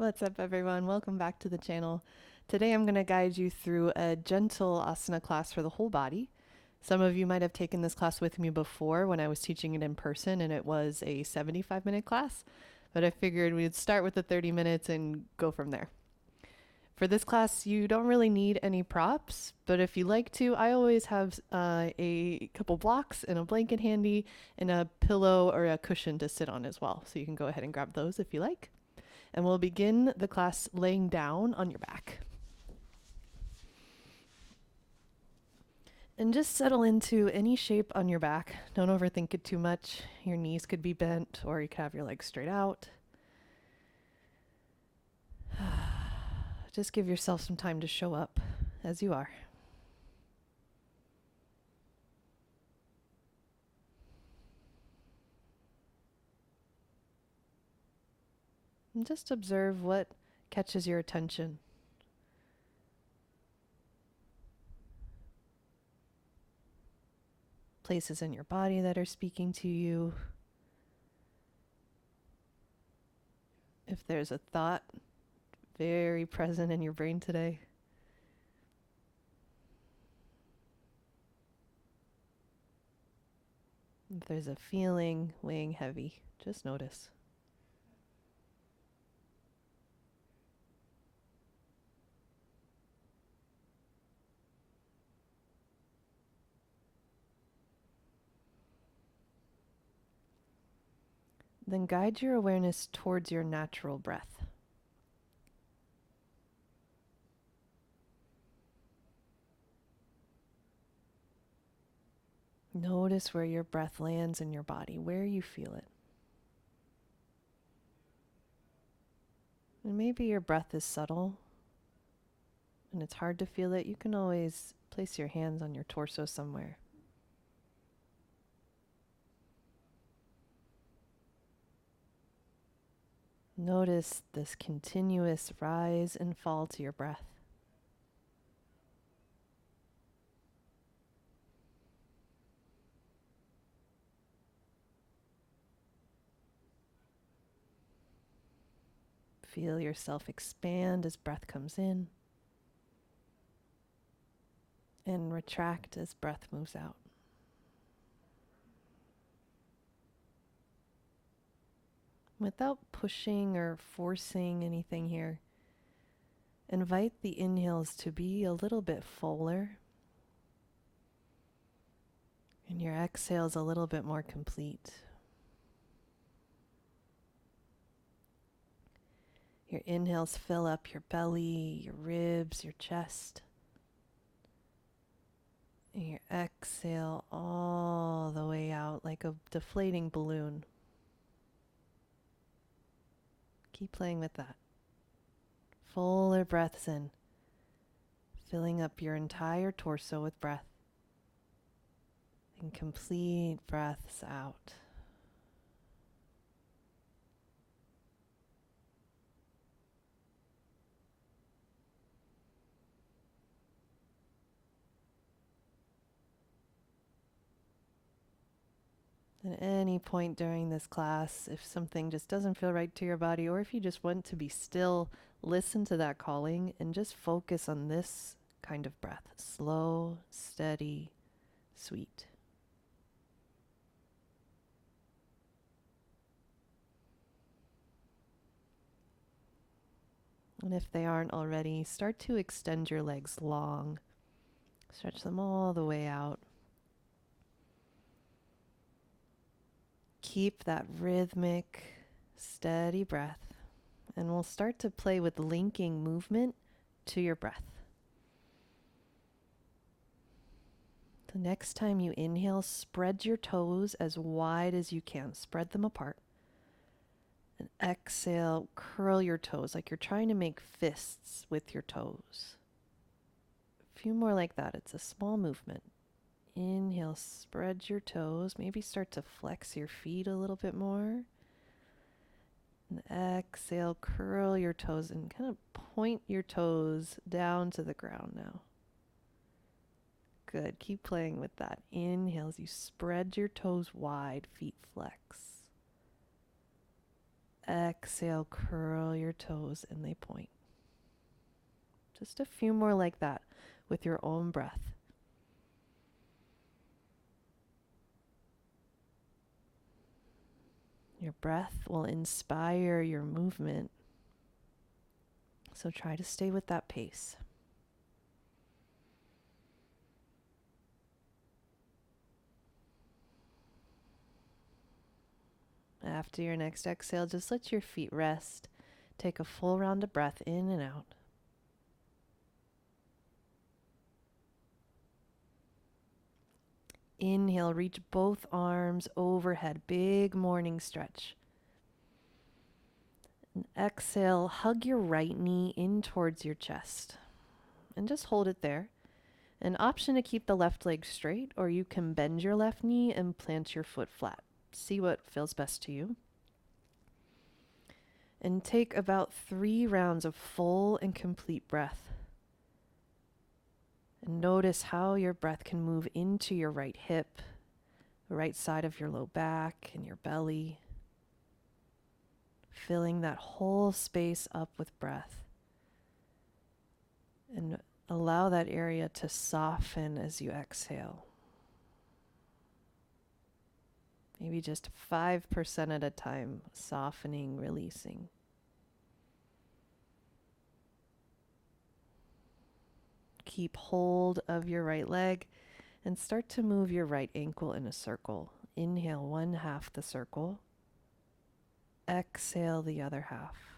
What's up, everyone? Welcome back to the channel. Today I'm going to guide you through a gentle asana class for the whole body. Some of you might have taken this class with me before when I was teaching it in person, and it was a 75-minute class, but I figured we'd start with the 30 minutes and go from there. For this class, you don't really need any props, but if you like to, I always have a couple blocks and a blanket handy and a pillow or a cushion to sit on as well. So you can go ahead and grab those if you like. And we'll begin the class laying down on your back. And just settle into any shape on your back. Don't overthink it too much. Your knees could be bent, or you could have your legs straight out. Just give yourself some time to show up as you are. And just observe what catches your attention. Places in your body that are speaking to you. If there's a thought very present in your brain today. If there's a feeling weighing heavy, just notice. Then guide your awareness towards your natural breath. Notice where your breath lands in your body, where you feel it. And maybe your breath is subtle and it's hard to feel it. You can always place your hands on your torso somewhere. Notice this continuous rise and fall to your breath. Feel yourself expand as breath comes in and retract as breath moves out. Without pushing or forcing anything here, invite the inhales to be a little bit fuller and your exhales a little bit more complete. Your inhales fill up your belly, your ribs, your chest. And your exhale all the way out like a deflating balloon. Keep playing with that. Fuller breaths in, filling up your entire torso with breath. And complete breaths out. At any point during this class, if something just doesn't feel right to your body, or if you just want to be still, listen to that calling and just focus on this kind of breath. Slow, steady, sweet. And if they aren't already, start to extend your legs long. Stretch them all the way out. Keep that rhythmic, steady breath, and we'll start to play with linking movement to your breath. The next time you inhale, spread your toes as wide as you can. Spread them apart. And exhale, curl your toes like you're trying to make fists with your toes. A few more like that. It's a small movement. Inhale, spread your toes. Maybe start to flex your feet a little bit more. And exhale, curl your toes and kind of point your toes down to the ground now. Good. Keep playing with that. Inhale as you spread your toes wide, feet flex. exhale, curl your toes and they point. Just a few more like that with your own breath. Your breath will inspire your movement. So try to stay with that pace. After your next exhale, just let your feet rest. Take a full round of breath in and out. Inhale, reach both arms overhead, big morning stretch. And exhale, hug your right knee in towards your chest. And just hold it there. An option to keep the left leg straight, or you can bend your left knee and plant your foot flat. See what feels best to you. And take about 3 rounds of full and complete breath. And notice how your breath can move into your right hip, the right side of your low back and your belly, filling that whole space up with breath. And allow that area to soften as you exhale. Maybe just 5% at a time, softening, releasing. Keep hold of your right leg and start to move your right ankle in a circle. Inhale, 1/2 the circle. Exhale, the other half.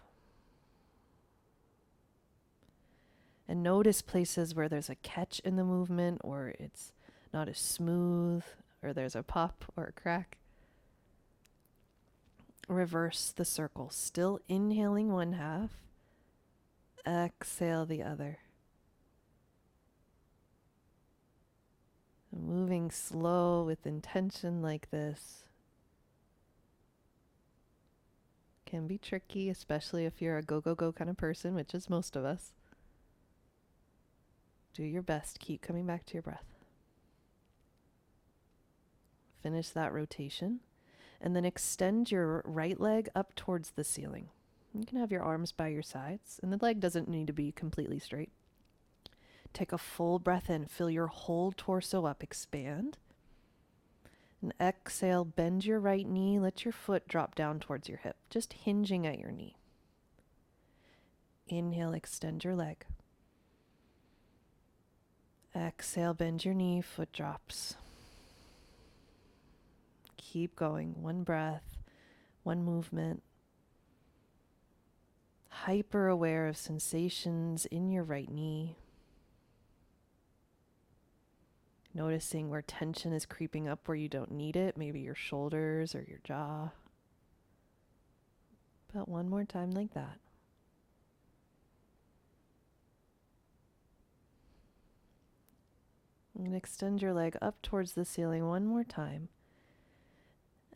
And notice places where there's a catch in the movement, or it's not as smooth, or there's a pop or a crack. Reverse the circle. Still inhaling 1/2. Exhale the other. Moving slow with intention like this can be tricky, especially if you're a go, go, go kind of person, which is most of us. Do your best. Keep coming back to your breath. Finish that rotation. And then extend your right leg up towards the ceiling. You can have your arms by your sides, and the leg doesn't need to be completely straight. Take a full breath in. Fill your whole torso up. Expand. And exhale, bend your right knee. Let your foot drop down towards your hip, just hinging at your knee. Inhale, extend your leg. Exhale, bend your knee, foot drops. Keep going. One breath, one movement. Hyper aware of sensations in your right knee. Noticing where tension is creeping up where you don't need it, maybe your shoulders or your jaw. About one more time like that. And extend your leg up towards the ceiling one more time.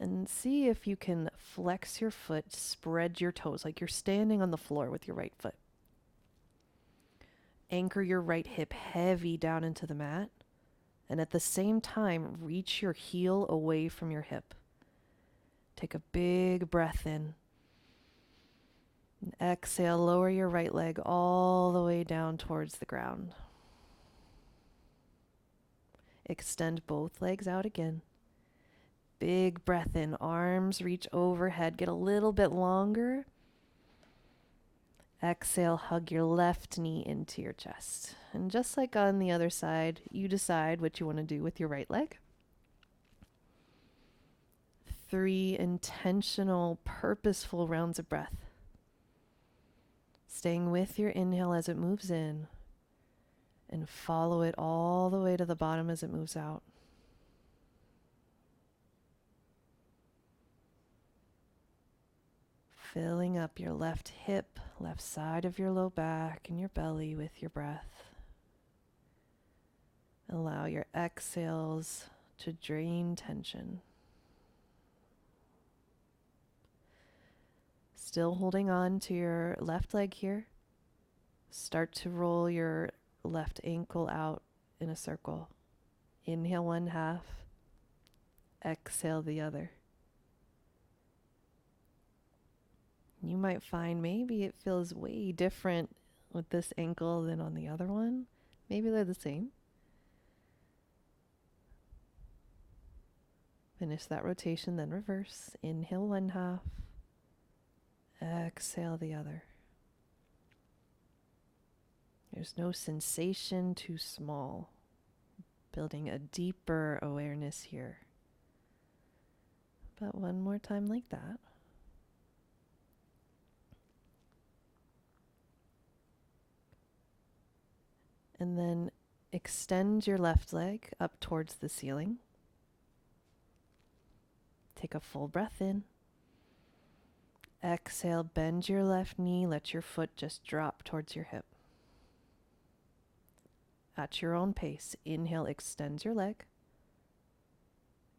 And see if you can flex your foot, spread your toes like you're standing on the floor with your right foot. Anchor your right hip heavy down into the mat. And at the same time, reach your heel away from your hip. Take a big breath in. And exhale, lower your right leg all the way down towards the ground. Extend both legs out again. Big breath in, arms reach overhead, get a little bit longer. Exhale, hug your left knee into your chest. And just like on the other side, you decide what you want to do with your right leg. 3 intentional, purposeful rounds of breath. Staying with your inhale as it moves in, and follow it all the way to the bottom as it moves out. Filling up your left hip, left side of your low back, and your belly with your breath. Allow your exhales to drain tension. Still holding on to your left leg here. Start to roll your left ankle out in a circle. Inhale 1/2. Exhale the other. You might find maybe it feels way different with this ankle than on the other one. Maybe they're the same. Finish that rotation, then reverse. Inhale one half. Exhale the other. There's no sensation too small. Building a deeper awareness here. But one more time like that. And then extend your left leg up towards the ceiling. Take a full breath in. Exhale, bend your left knee, let your foot just drop towards your hip. At your own pace, inhale, extend your leg.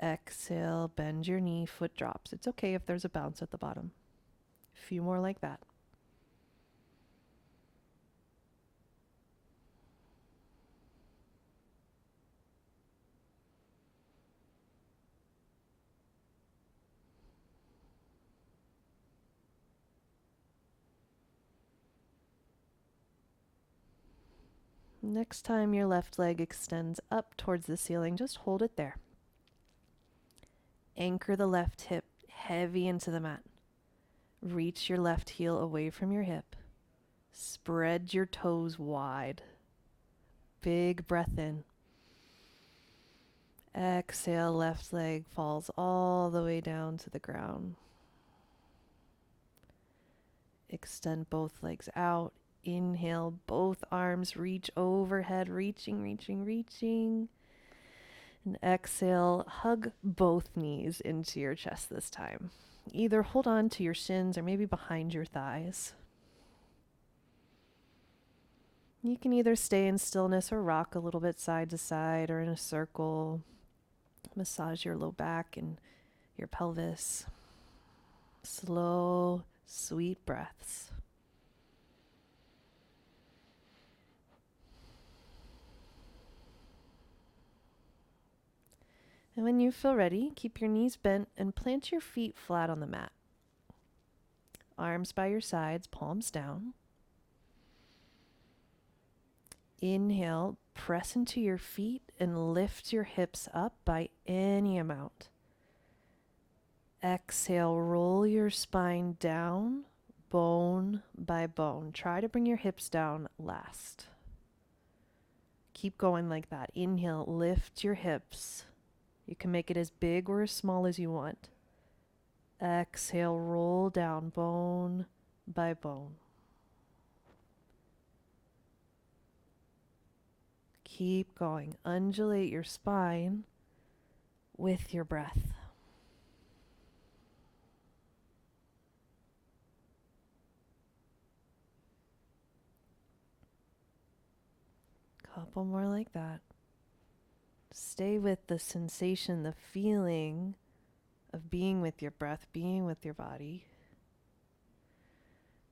Exhale, bend your knee, foot drops. It's okay if there's a bounce at the bottom. A few more like that. Next time your left leg extends up towards the ceiling, just hold it there. Anchor the left hip heavy into the mat. Reach your left heel away from your hip. Spread your toes wide. Big breath in. Exhale, left leg falls all the way down to the ground. Extend both legs out. Inhale, both arms reach overhead, reaching. And exhale, hug both knees into your chest this time. Either hold on to your shins or maybe behind your thighs. You can either stay in stillness or rock a little bit side to side or in a circle. Massage your low back and your pelvis. Slow, sweet breaths. And when you feel ready, keep your knees bent and plant your feet flat on the mat. Arms by your sides, palms down. Inhale, press into your feet and lift your hips up by any amount. Exhale, roll your spine down, bone by bone. Try to bring your hips down last. Keep going like that. Inhale, lift your hips. You can make it as big or as small as you want. Exhale, roll down bone by bone. Keep going. Undulate your spine with your breath. Couple more like that. Stay with the sensation, the feeling of being with your breath, being with your body,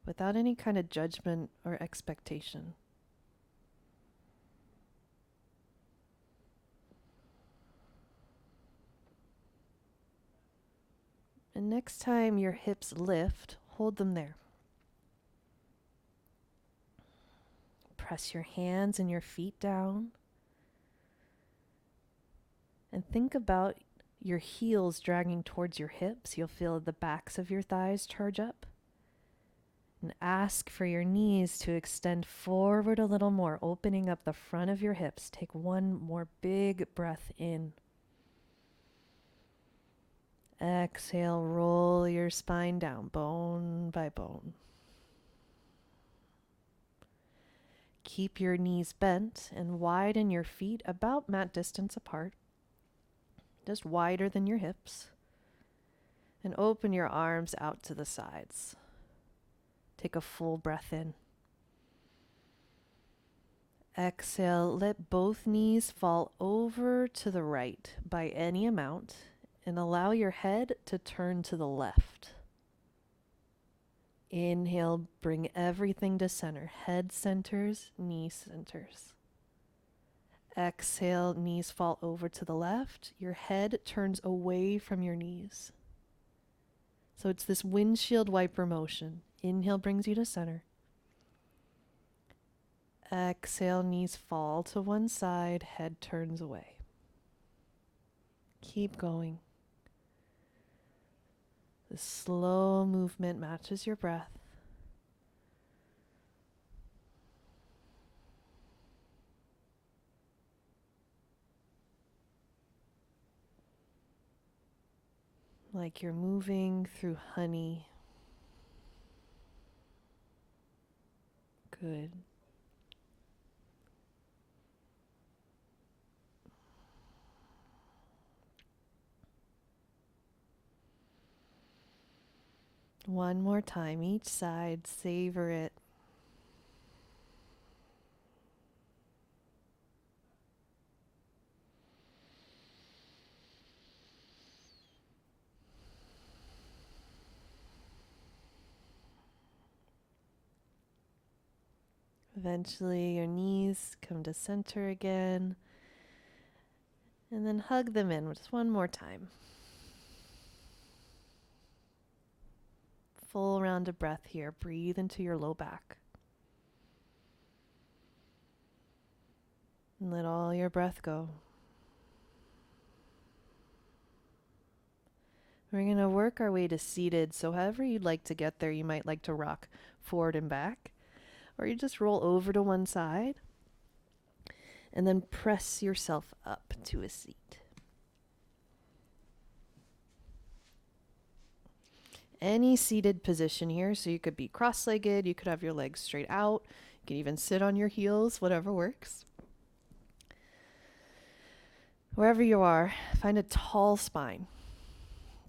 without any kind of judgment or expectation. And next time your hips lift, hold them there. Press your hands and your feet down. And think about your heels dragging towards your hips. You'll feel the backs of your thighs charge up. And ask for your knees to extend forward a little more, opening up the front of your hips. Take one more big breath in. Exhale, roll your spine down, bone by bone. Keep your knees bent and widen your feet about mat distance apart, just wider than your hips. And open your arms out to the sides. Take a full breath in. Exhale, let both knees fall over to the right by any amount and allow your head to turn to the left. Inhale, bring everything to center. Head centers, knee centers. Exhale, knees fall over to the left. Your head turns away from your knees. So it's this windshield wiper motion. Inhale brings you to center. Exhale, knees fall to one side, head turns away. Keep going. The slow movement matches your breath. Like you're moving through honey. Good. One more time, each side, savor it. Eventually your knees come to center again, and then hug them in just one more time. Full round of breath here. Breathe into your low back. And let all your breath go. We're going to work our way to seated, so however you'd like to get there, you might like to rock forward and back, or you just roll over to one side, and then press yourself up to a seat. Any seated position here, so you could be cross-legged, you could have your legs straight out, you can even sit on your heels, whatever works. Wherever you are, find a tall spine,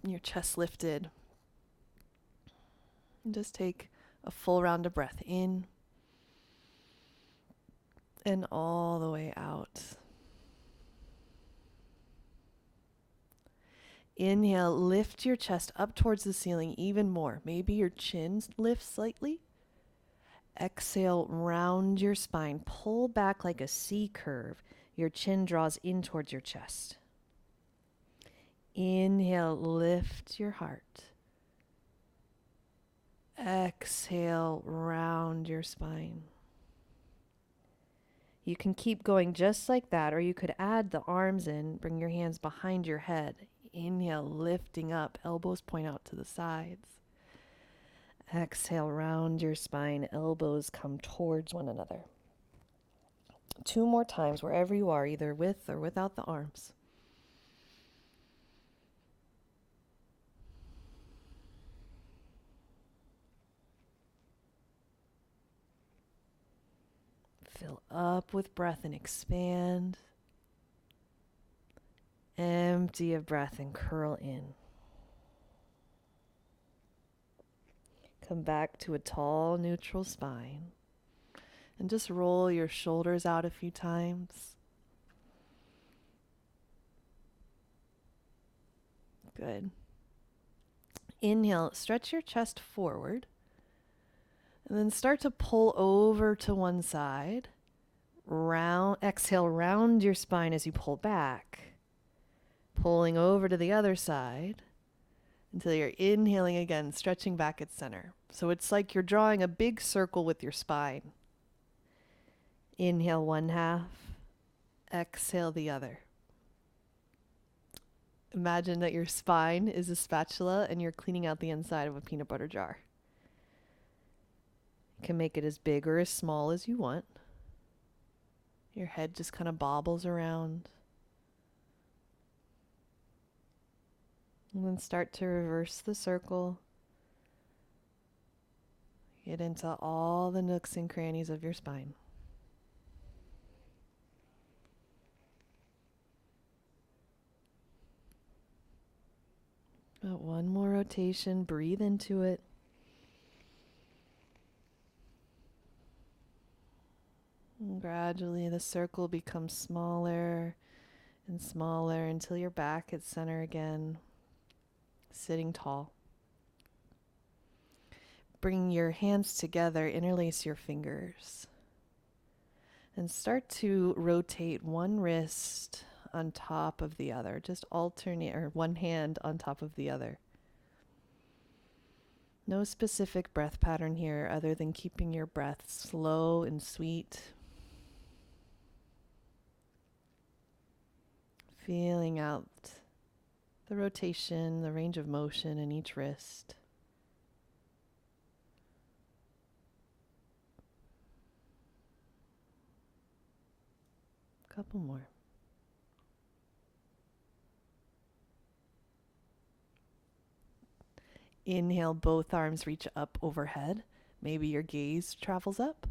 your chest lifted, and just take a full round of breath in and all the way out. Inhale, lift your chest up towards the ceiling even more. Maybe your chin lifts slightly. Exhale, round your spine. Pull back like a C curve. Your chin draws in towards your chest. Inhale, lift your heart. Exhale, round your spine. You can keep going just like that, or you could add the arms in, bring your hands behind your head. Inhale, lifting up, elbows point out to the sides. Exhale, round your spine, elbows come towards one another. 2 more times, wherever you are, either with or without the arms. Fill up with breath and expand. Empty of breath and curl in. Come back to a tall, neutral spine. And just roll your shoulders out a few times. Good. Inhale, stretch your chest forward. And then start to pull over to one side. Exhale, round your spine as you pull back. Pulling over to the other side until you're inhaling again, stretching back at center. So it's like you're drawing a big circle with your spine. Inhale one half, exhale the other. Imagine that your spine is a spatula and you're cleaning out the inside of a peanut butter jar. You can make it as big or as small as you want. Your head just kind of bobbles around. And then start to reverse the circle. Get into all the nooks and crannies of your spine. One more rotation, breathe into it. And gradually the circle becomes smaller and smaller until you're back at center again, sitting tall. Bring your hands together, interlace your fingers, and start to rotate one wrist on top of the other. Just alternate, or one hand on top of the other. No specific breath pattern here other than keeping your breath slow and sweet. Feeling out the rotation, the range of motion in each wrist. Couple more. Inhale, both arms reach up overhead. Maybe your gaze travels up,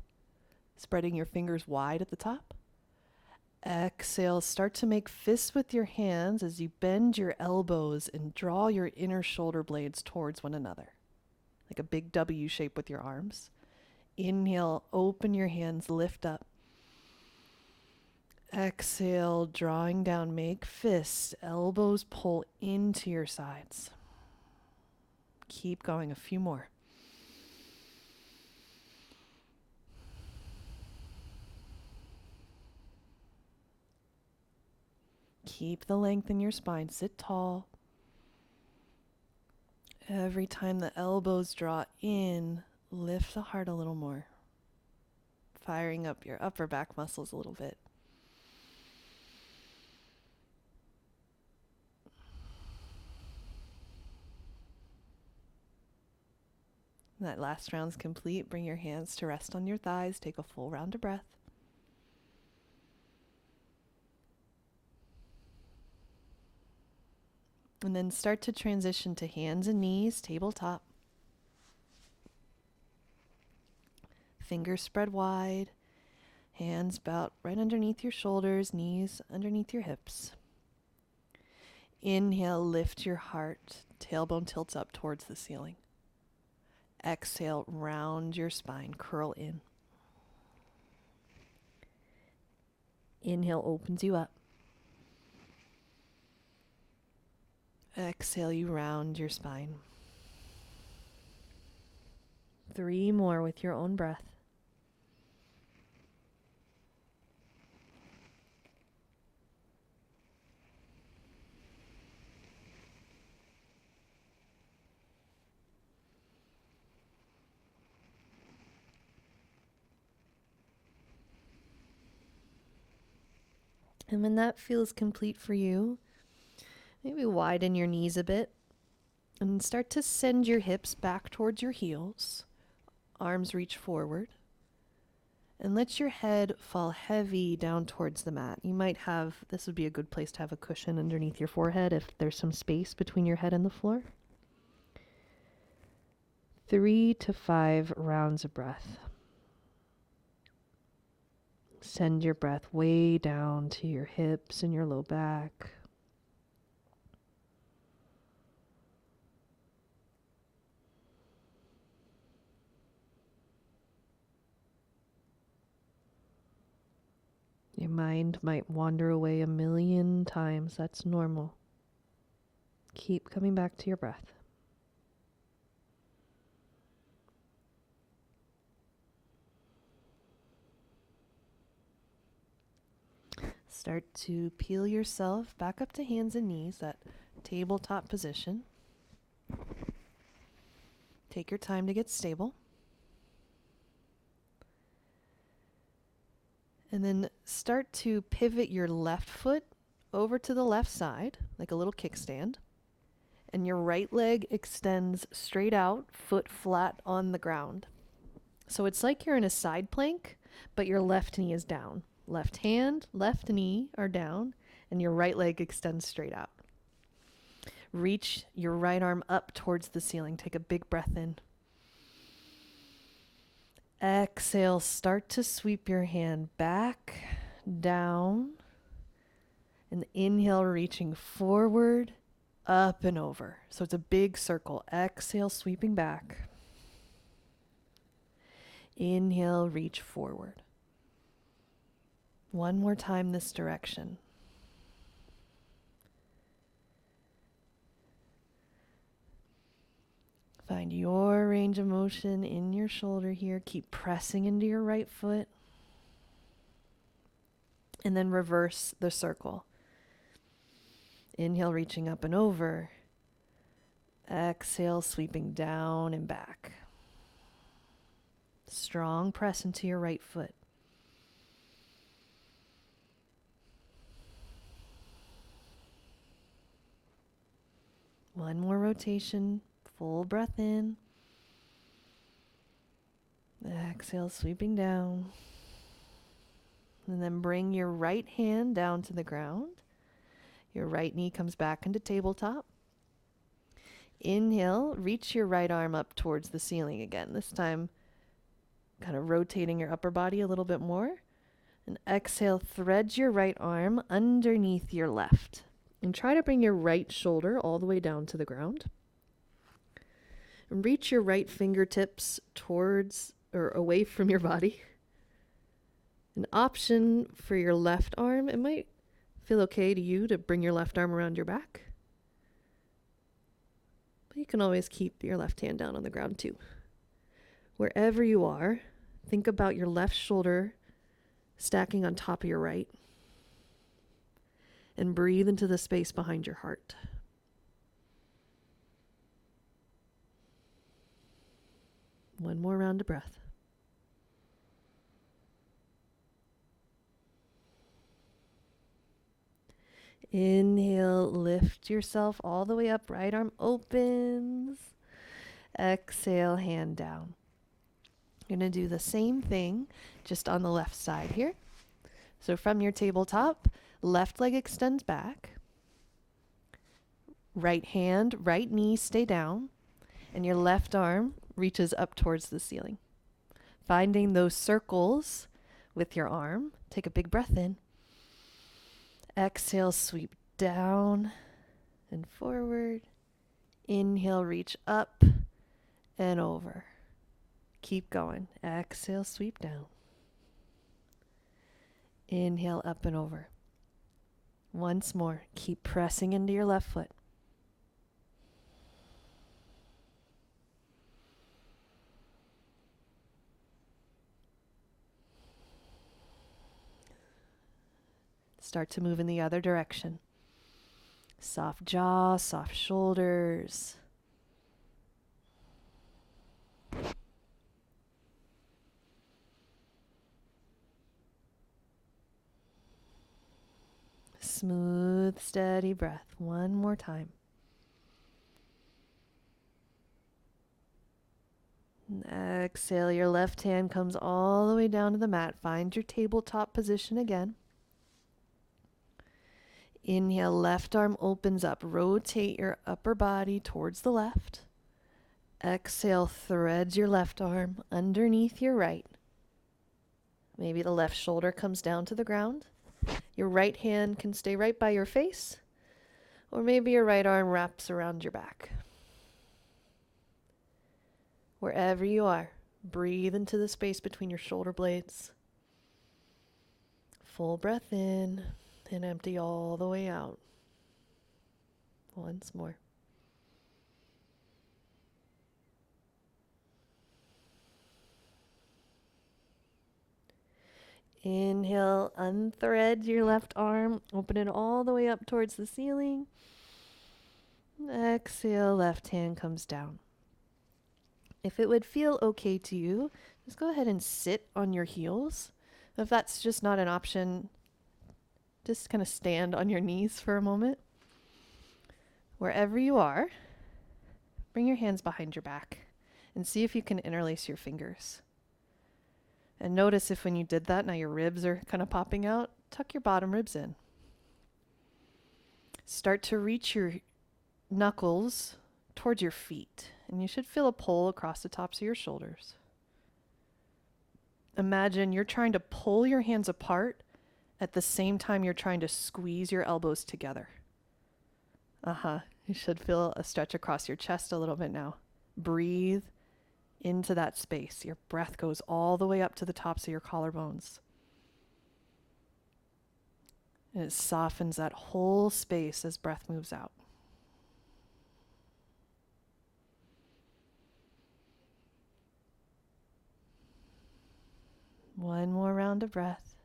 spreading your fingers wide at the top. Exhale, start to make fists with your hands as you bend your elbows and draw your inner shoulder blades towards one another, like a big W shape with your arms. Inhale, open your hands, lift up. Exhale, drawing down, make fists, elbows pull into your sides. Keep going, a few more. Keep the length in your spine, sit tall. Every time the elbows draw in, lift the heart a little more, firing up your upper back muscles a little bit. That last round's complete. Bring your hands to rest on your thighs. Take a full round of breath. And then start to transition to hands and knees, tabletop. Fingers spread wide. Hands about right underneath your shoulders, knees underneath your hips. Inhale, lift your heart. Tailbone tilts up towards the ceiling. Exhale, round your spine, curl in. Inhale opens you up. Exhale, you round your spine. 3 more with your own breath. And when that feels complete for you, maybe widen your knees a bit and start to send your hips back towards your heels. Arms reach forward. And let your head fall heavy down towards the mat. You might have, this would be a good place to have a cushion underneath your forehead if there's some space between your head and the floor. 3 to 5 rounds of breath. Send your breath way down to your hips and your low back. Your mind might wander away a million times. That's normal. Keep coming back to your breath. Start to peel yourself back up to hands and knees, that tabletop position. Take your time to get stable. And then start to pivot your left foot over to the left side, like a little kickstand. And your right leg extends straight out, foot flat on the ground. So it's like you're in a side plank, but your left knee is down. Left hand, left knee are down, and your right leg extends straight out. Reach your right arm up towards the ceiling. Take a big breath in. Exhale, start to sweep your hand back, down, and inhale, reaching forward, up and over. So it's a big circle. Exhale, sweeping back. Inhale, reach forward. One more time this direction. Find your range of motion in your shoulder here. Keep pressing into your right foot. And then reverse the circle. Inhale, reaching up and over. Exhale, sweeping down and back. Strong press into your right foot. One more rotation, full breath in. Exhale, sweeping down. And then bring your right hand down to the ground. Your right knee comes back into tabletop. Inhale, reach your right arm up towards the ceiling again. This time, kind of rotating your upper body a little bit more. And exhale, thread your right arm underneath your left. And try to bring your right shoulder all the way down to the ground. And reach your right fingertips towards or away from your body. An option for your left arm, it might feel okay to you to bring your left arm around your back. But you can always keep your left hand down on the ground too. Wherever you are, think about your left shoulder stacking on top of your right. And breathe into the space behind your heart. One more round of breath. Inhale, lift yourself all the way up, right arm opens. Exhale, hand down. You're going to do the same thing, just on the left side here. So from your tabletop, left leg extends back. Right hand, right knee stay down. And your left arm reaches up towards the ceiling. Finding those circles with your arm. Take a big breath in. Exhale, sweep down and forward. Inhale, reach up and over. Keep going. Exhale, sweep down. Inhale, up and over. Once more, keep pressing into your left foot. Start to move in the other direction. Soft jaw, soft shoulders. Smooth, steady breath. One more time. And exhale, your left hand comes all the way down to the mat. Find your tabletop position again. Inhale, left arm opens up. Rotate your upper body towards the left. Exhale, threads your left arm underneath your right. Maybe the left shoulder comes down to the ground. Your right hand can stay right by your face, or maybe your right arm wraps around your back. Wherever you are, breathe into the space between your shoulder blades. Full breath in and empty all the way out. Once more. Inhale, unthread your left arm, open it all the way up towards the ceiling. Exhale, left hand comes down. If it would feel okay to you, just go ahead and sit on your heels. If that's just not an option, just kind of stand on your knees for a moment. Wherever you are, bring your hands behind your back and see if you can interlace your fingers. And notice if when you did that, now your ribs are kind of popping out, tuck your bottom ribs in. Start to reach your knuckles towards your feet, and you should feel a pull across the tops of your shoulders. Imagine you're trying to pull your hands apart at the same time you're trying to squeeze your elbows together. You should feel a stretch across your chest a little bit now. Breathe into that space. Your breath goes all the way up to the tops of your collarbones. And it softens that whole space as breath moves out. One more round of breath.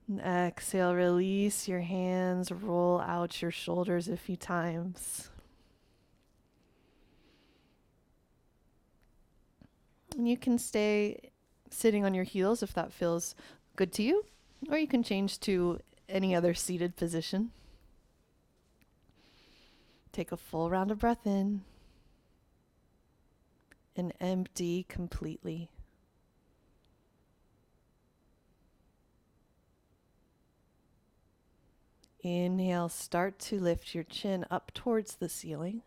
And And exhale, release your hands, roll out your shoulders a few times. And you can stay sitting on your heels if that feels good to you, or you can change to any other seated position. Take a full round of breath in and empty completely. Inhale, start to lift your chin up towards the ceiling.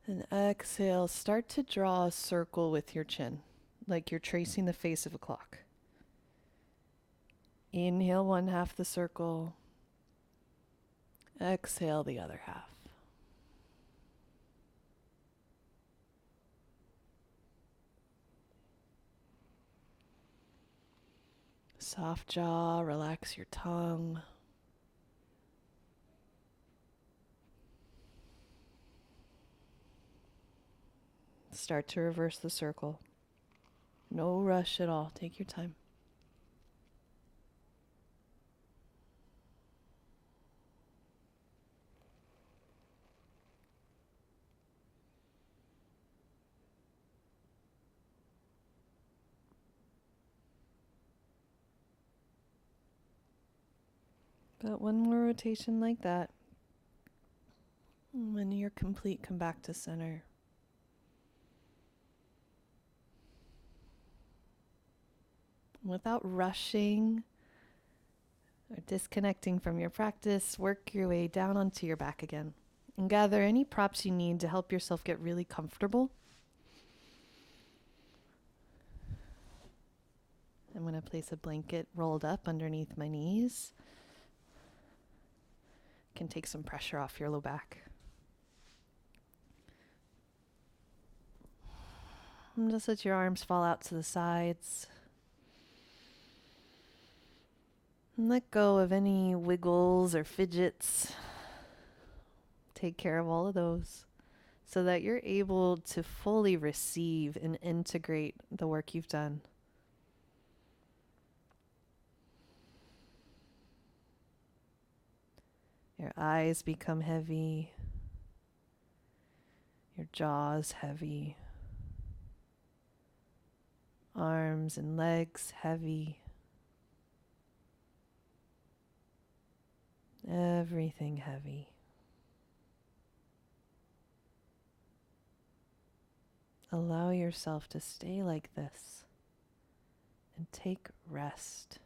And exhale, start to draw a circle with your chin, like you're tracing the face of a clock. Inhale one half the circle. Exhale the other half. Soft jaw, relax your tongue. Start to reverse the circle. No rush at all. Take your time. But one more rotation like that. And when you're complete, come back to center. Without rushing or disconnecting from your practice, work your way down onto your back again. And gather any props you need to help yourself get really comfortable. I'm going to place a blanket rolled up underneath my knees. Can take some pressure off your low back. And just let your arms fall out to the sides. And let go of any wiggles or fidgets. Take care of all of those so that you're able to fully receive and integrate the work you've done. Your eyes become heavy. Your jaw's heavy. Arms and legs heavy. Everything heavy. Allow yourself to stay like this and take rest.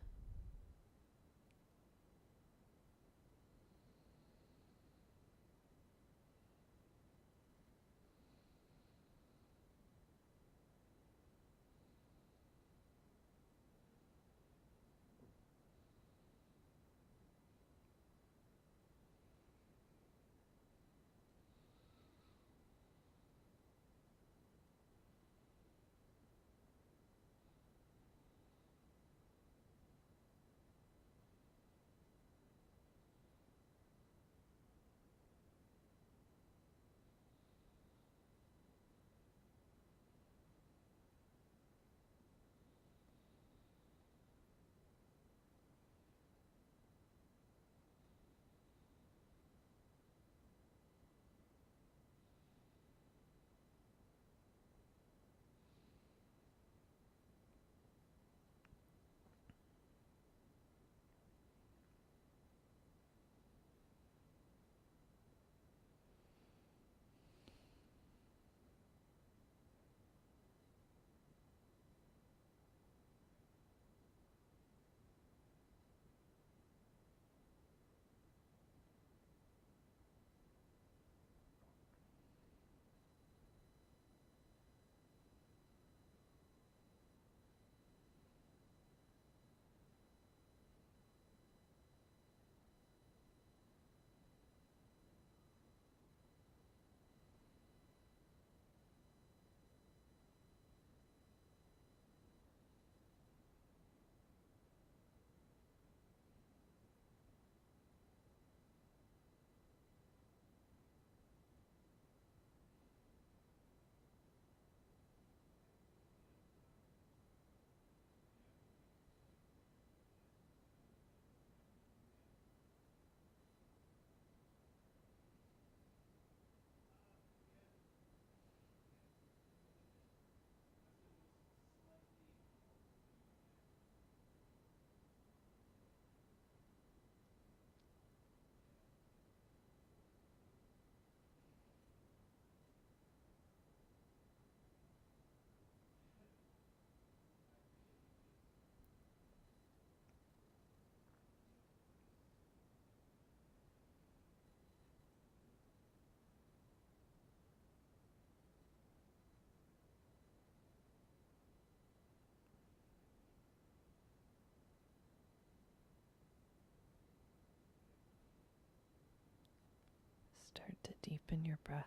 Start to deepen your breath.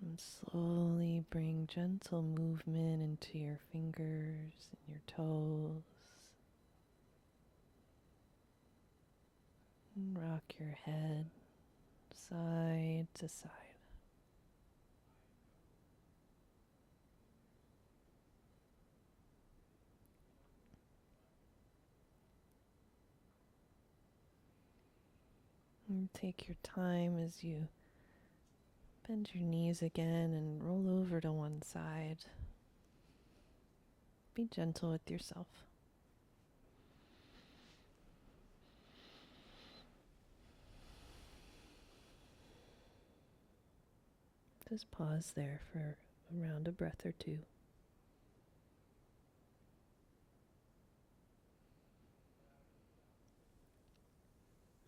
And slowly bring gentle movement into your fingers and your toes. And rock your head side to side. And take your time as you bend your knees again and roll over to one side. Be gentle with yourself. Just pause there for around a breath or two.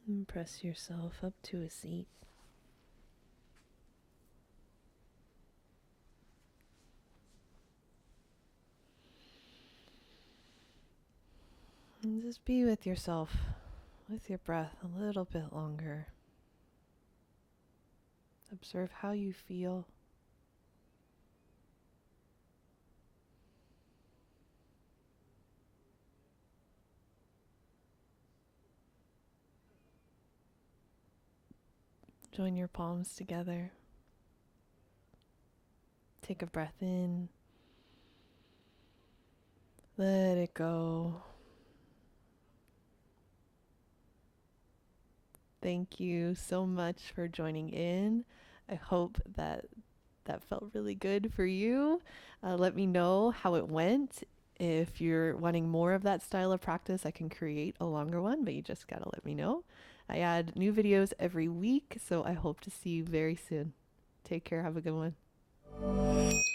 And press yourself up to a seat. And just be with yourself, with your breath a little bit longer. Observe how you feel. Join your palms together. Take a breath in. Let it go. Thank you so much for joining in. I hope that felt really good for you. Let me know how it went. If you're wanting more of that style of practice, I can create a longer one, but you just gotta let me know. I add new videos every week, so I hope to see you very soon. Take care. Have a good one.